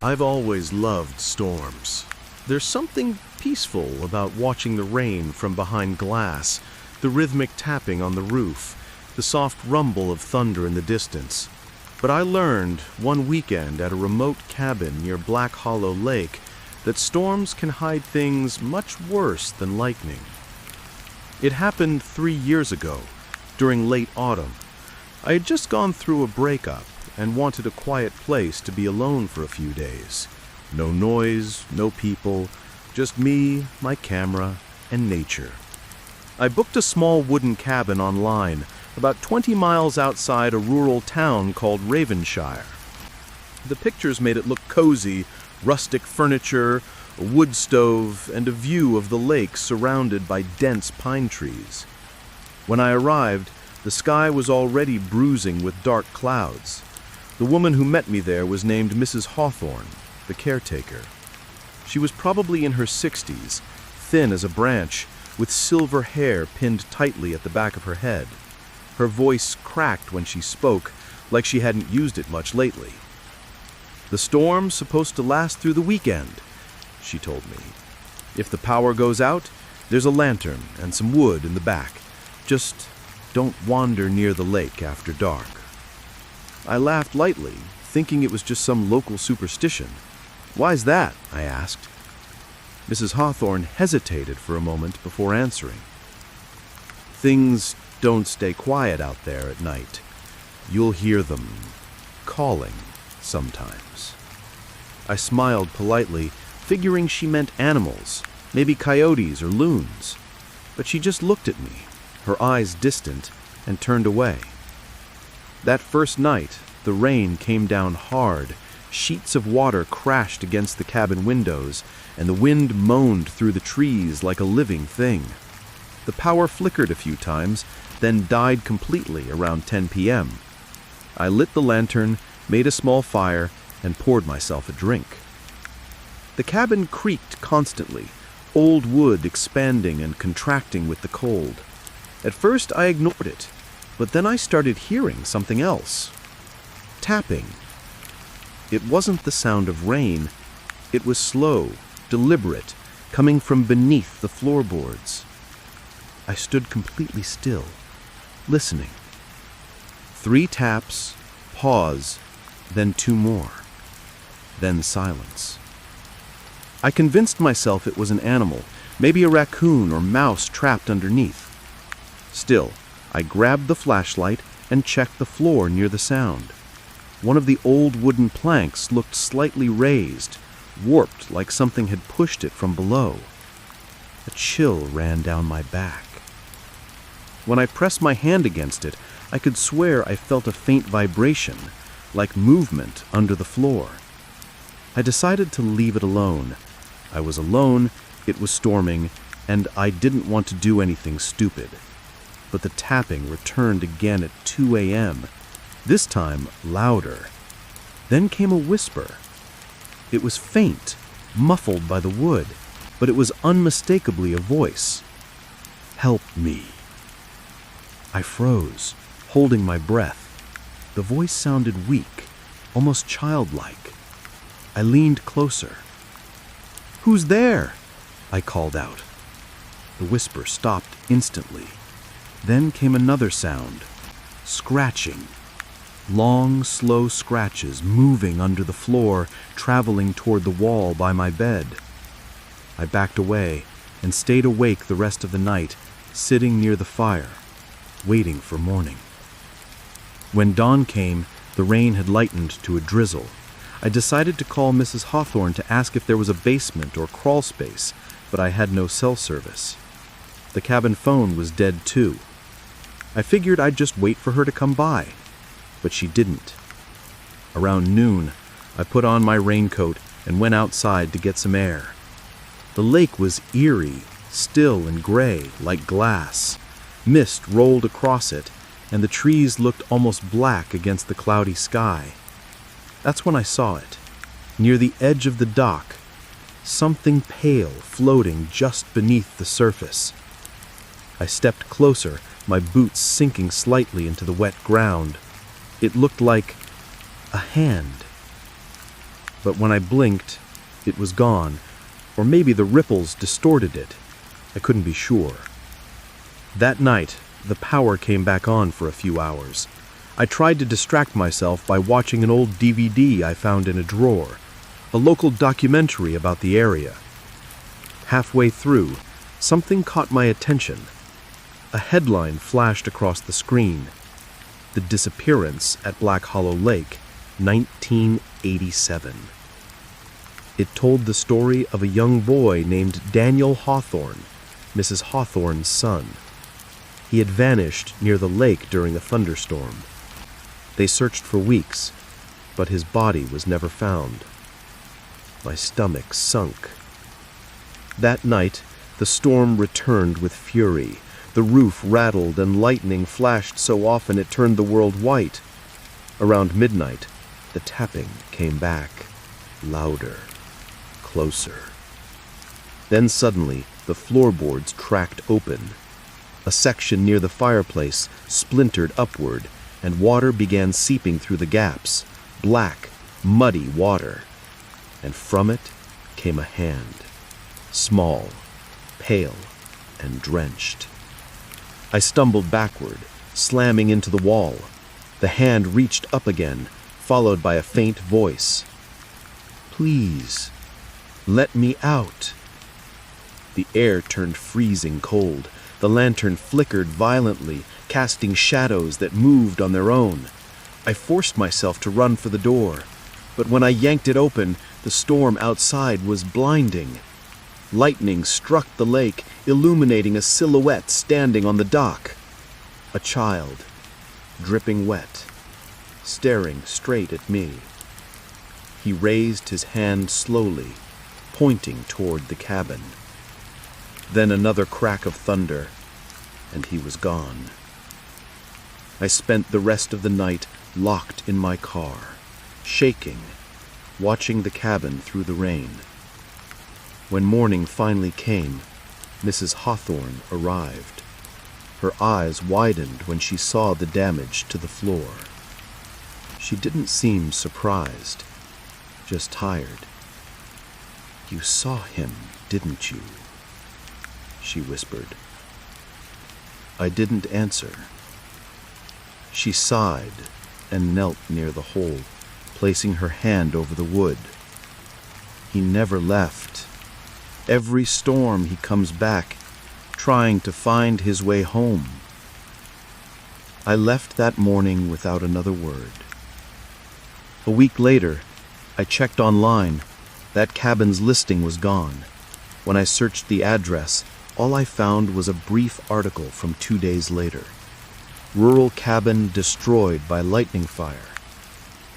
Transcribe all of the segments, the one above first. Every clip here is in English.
I've always loved storms. There's something peaceful about watching the rain from behind glass, the rhythmic tapping on the roof, the soft rumble of thunder in the distance. But I learned one weekend at a remote cabin near Black Hollow Lake that storms can hide things much worse than lightning. It happened 3 years ago, during late autumn. I had just gone through a breakup and wanted a quiet place to be alone for a few days. No noise, no people, just me, my camera, and nature. I booked a small wooden cabin online, about 20 miles outside a rural town called Ravenshire. The pictures made it look cozy, rustic furniture, a wood stove, and a view of the lake surrounded by dense pine trees. When I arrived, the sky was already bruising with dark clouds. The woman who met me there was named Mrs. Hawthorne, the caretaker. She was probably in her 60s, thin as a branch, with silver hair pinned tightly at the back of her head. Her voice cracked when she spoke, like she hadn't used it much lately. "The storm's supposed to last through the weekend," she told me. "If the power goes out, there's a lantern and some wood in the back. Just don't wander near the lake after dark." I laughed lightly, thinking it was just some local superstition. "Why's that?" I asked. Mrs. Hawthorne hesitated for a moment before answering. "Things don't stay quiet out there at night. You'll hear them calling sometimes." I smiled politely, figuring she meant animals, maybe coyotes or loons. But she just looked at me, her eyes distant, and turned away. That first night, the rain came down hard. Sheets of water crashed against the cabin windows, and the wind moaned through the trees like a living thing. The power flickered a few times, then died completely around 10 p.m. I lit the lantern, made a small fire, and poured myself a drink. The cabin creaked constantly, old wood expanding and contracting with the cold. At first I ignored it, but then I started hearing something else. Tapping. It wasn't the sound of rain. It was slow, deliberate, coming from beneath the floorboards. I stood completely still, listening. 3 taps, pause, then 2 more. Then silence. I convinced myself it was an animal, maybe a raccoon or mouse trapped underneath. Still, I grabbed the flashlight and checked the floor near the sound. One of the old wooden planks looked slightly raised, warped like something had pushed it from below. A chill ran down my back. When I pressed my hand against it, I could swear I felt a faint vibration, like movement under the floor. I decided to leave it alone. I was alone, it was storming, and I didn't want to do anything stupid. But the tapping returned again at 2 a.m., this time louder. Then came a whisper. It was faint, muffled by the wood, but it was unmistakably a voice. "Help me." I froze, holding my breath. The voice sounded weak, almost childlike. I leaned closer. "Who's there?" I called out. The whisper stopped instantly. Then came another sound, scratching. Long, slow scratches moving under the floor, traveling toward the wall by my bed. I backed away and stayed awake the rest of the night, sitting near the fire, waiting for morning. When dawn came, the rain had lightened to a drizzle. I decided to call Mrs. Hawthorne to ask if there was a basement or crawl space, but I had no cell service. The cabin phone was dead too. I figured I'd just wait for her to come by, but she didn't. Around noon, I put on my raincoat and went outside to get some air. The lake was eerie, still and gray, like glass. Mist rolled across it, and the trees looked almost black against the cloudy sky. That's when I saw it, near the edge of the dock, something pale floating just beneath the surface. I stepped closer, my boots sinking slightly into the wet ground. It looked like a hand. but when I blinked, it was gone, or maybe the ripples distorted it. I couldn't be sure. That night, the power came back on for a few hours. I tried to distract myself by watching an old DVD I found in a drawer, a local documentary about the area. Halfway through, something caught my attention. A headline flashed across the screen: "The Disappearance at Black Hollow Lake, 1987. It told the story of a young boy named Daniel Hawthorne, Mrs. Hawthorne's son. He had vanished near the lake during a thunderstorm. They searched for weeks, but his body was never found." My stomach sunk. That night, the storm returned with fury. The roof rattled and lightning flashed so often it turned the world white. Around midnight, the tapping came back, louder, closer. Then suddenly, the floorboards cracked open. A section near the fireplace splintered upward, and water began seeping through the gaps, black, muddy water. And from it came a hand, small, pale, and drenched. I stumbled backward, slamming into the wall. The hand reached up again, followed by a faint voice. "Please, let me out." The air turned freezing cold. The lantern flickered violently, casting shadows that moved on their own. I forced myself to run for the door, but when I yanked it open, the storm outside was blinding. Lightning struck the lake, illuminating a silhouette standing on the dock. A child, dripping wet, staring straight at me. He raised his hand slowly, pointing toward the cabin. Then another crack of thunder, and he was gone. I spent the rest of the night locked in my car, shaking, watching the cabin through the rain. When morning finally came, Mrs. Hawthorne arrived. Her eyes widened when she saw the damage to the floor. She didn't seem surprised, just tired. "You saw him, didn't you?" she whispered. I didn't answer. She sighed and knelt near the hole, placing her hand over the wood. "He never left. Every storm he comes back, trying to find his way home." I left that morning without another word. A week later, I checked online. That cabin's listing was gone. When I searched the address, all I found was a brief article from 2 days later. "Rural cabin destroyed by lightning fire.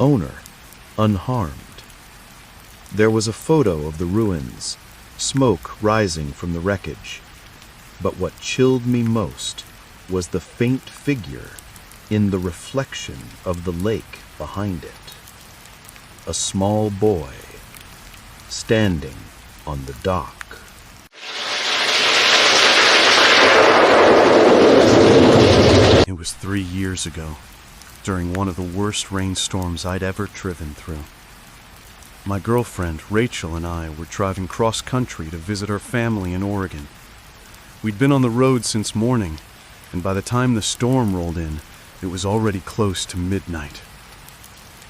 Owner unharmed." There was a photo of the ruins, smoke rising from the wreckage. But what chilled me most was the faint figure in the reflection of the lake behind it. A small boy standing on the dock. It was 3 years ago, during one of the worst rainstorms I'd ever driven through. My girlfriend, Rachel, and I were driving cross-country to visit her family in Oregon. We'd been on the road since morning, and by the time the storm rolled in, it was already close to midnight.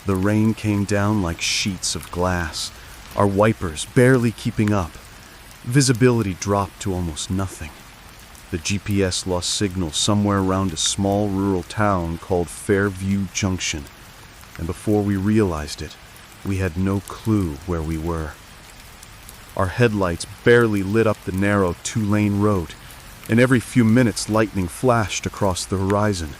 The rain came down like sheets of glass, our wipers barely keeping up. Visibility dropped to almost nothing. The GPS lost signal somewhere around a small rural town called Fairview Junction, and before we realized it, we had no clue where we were. Our headlights barely lit up the narrow 2-lane road, and every few minutes lightning flashed across the horizon,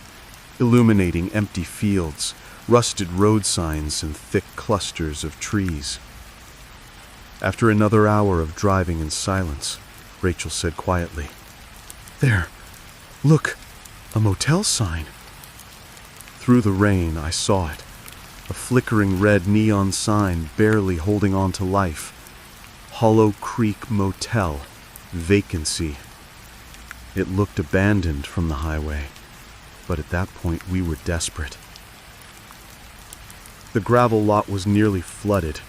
illuminating empty fields, rusted road signs, and thick clusters of trees. After another hour of driving in silence, Rachel said quietly, "There, look, a motel sign." Through the rain, I saw it, a flickering red neon sign barely holding on to life. Hollow Creek Motel, vacancy. It looked abandoned from the highway, but at that point we were desperate. The gravel lot was nearly flooded.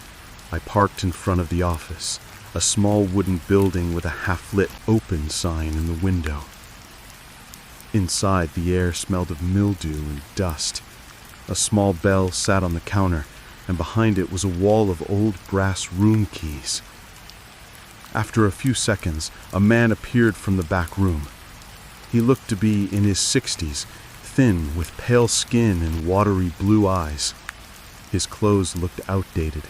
I parked in front of the office, a small wooden building with a half-lit open sign in the window. Inside, the air smelled of mildew and dust. A small bell sat on the counter, and behind it was a wall of old brass room keys. After a few seconds, a man appeared from the back room. He looked to be in his 60s, thin, with pale skin and watery blue eyes. His clothes looked outdated,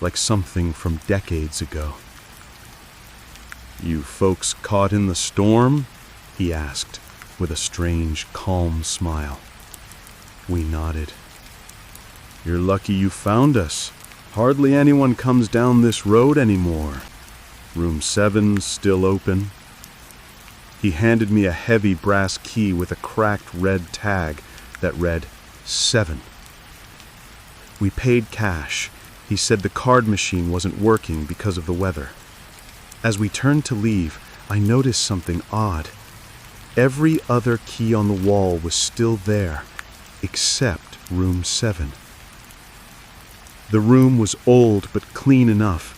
like something from decades ago. "You folks caught in the storm?" he asked, with a strange, calm smile. We nodded. "You're lucky you found us. Hardly anyone comes down this road anymore. Room 7's still open." He handed me a heavy brass key with a cracked red tag that read 7. We paid cash. He said the card machine wasn't working because of the weather. As we turned to leave, I noticed something odd. Every other key on the wall was still there, except room 7. The room was old but clean enough,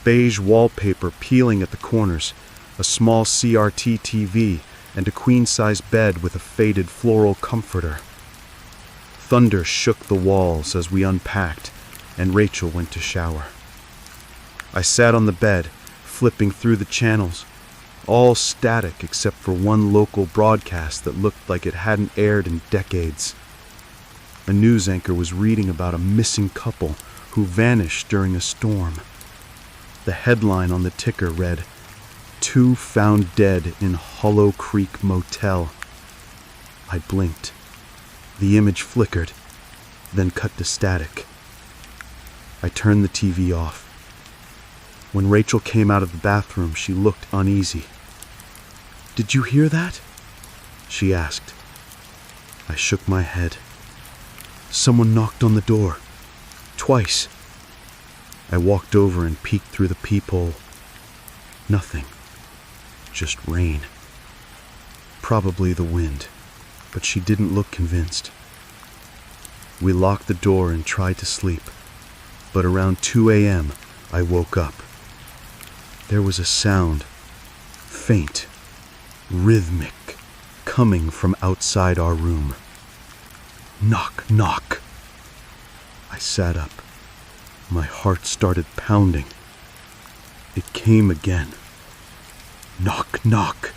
beige wallpaper peeling at the corners, a small CRT TV, and a queen-size bed with a faded floral comforter. Thunder shook the walls as we unpacked, and Rachel went to shower. I sat on the bed, flipping through the channels, all static except for one local broadcast that looked like it hadn't aired in decades. A news anchor was reading about a missing couple who vanished during a storm. The headline on the ticker read, "2 found dead in Hollow Creek Motel." I blinked. The image flickered, then cut to static. I turned the TV off. When Rachel came out of the bathroom, she looked uneasy. "Did you hear that?" she asked. I shook my head. Someone knocked on the door. Twice. I walked over and peeked through the peephole. Nothing. Just rain. Probably the wind, but she didn't look convinced. We locked the door and tried to sleep, but around 2 a.m. I woke up. There was a sound, faint, rhythmic, coming from outside our room. Knock, knock. I sat up. My heart started pounding. It came again. Knock, knock.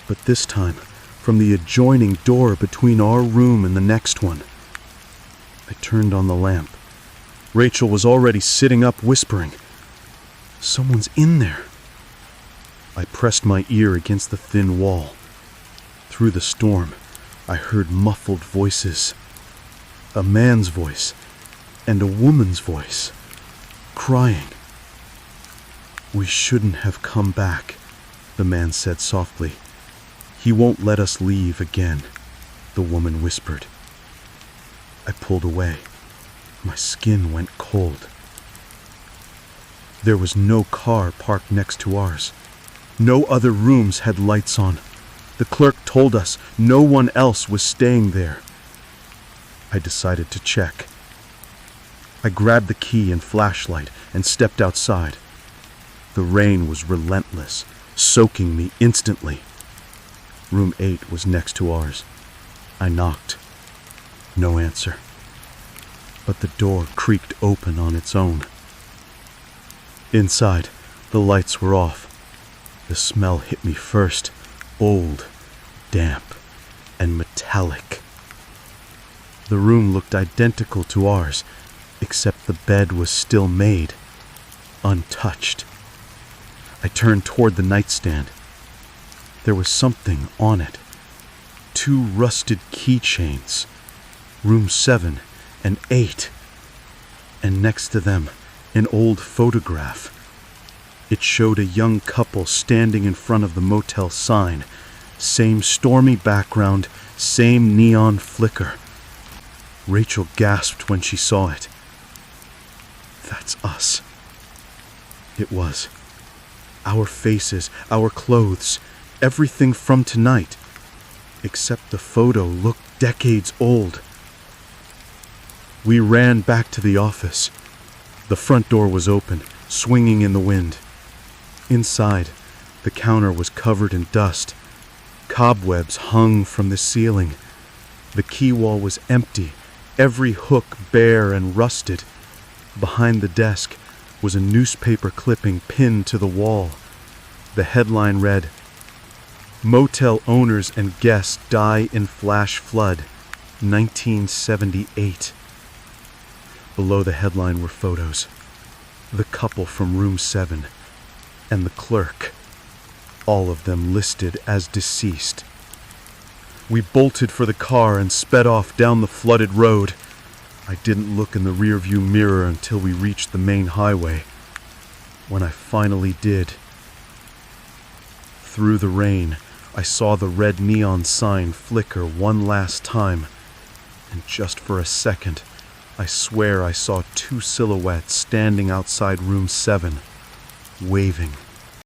But this time, from the adjoining door between our room and the next one. I turned on the lamp. Rachel was already sitting up, whispering, "Someone's in there." I pressed my ear against the thin wall. Through the storm, I heard muffled voices. A man's voice and a woman's voice, crying. "We shouldn't have come back," the man said softly. "He won't let us leave again," the woman whispered. I pulled away. My skin went cold. There was no car parked next to ours. No other rooms had lights on. The clerk told us no one else was staying there. I decided to check. I grabbed the key and flashlight and stepped outside. The rain was relentless, soaking me instantly. Room 8 was next to ours. I knocked. No answer. But the door creaked open on its own. Inside, the lights were off. The smell hit me first, old, damp, and metallic. The room looked identical to ours, except the bed was still made, untouched. I turned toward the nightstand. There was something on it. 2 rusted keychains, room 7 and 8, and next to them, an old photograph. It showed a young couple standing in front of the motel sign. Same stormy background, same neon flicker. Rachel gasped when she saw it. "That's us." It was. Our faces, our clothes, everything from tonight, except the photo looked decades old. We ran back to the office. The front door was open, swinging in the wind. Inside, the counter was covered in dust. Cobwebs hung from the ceiling. The key wall was empty, every hook bare and rusted. Behind the desk was a newspaper clipping pinned to the wall. The headline read, "Motel owners and guests die in flash flood, 1978. Below the headline were photos. The couple from room 7 and the clerk, all of them listed as deceased. We bolted for the car and sped off down the flooded road. I didn't look in the rearview mirror until we reached the main highway. When I finally did, through the rain, I saw the red neon sign flicker one last time, and just for a second, I swear I saw 2 silhouettes standing outside room 7, waving.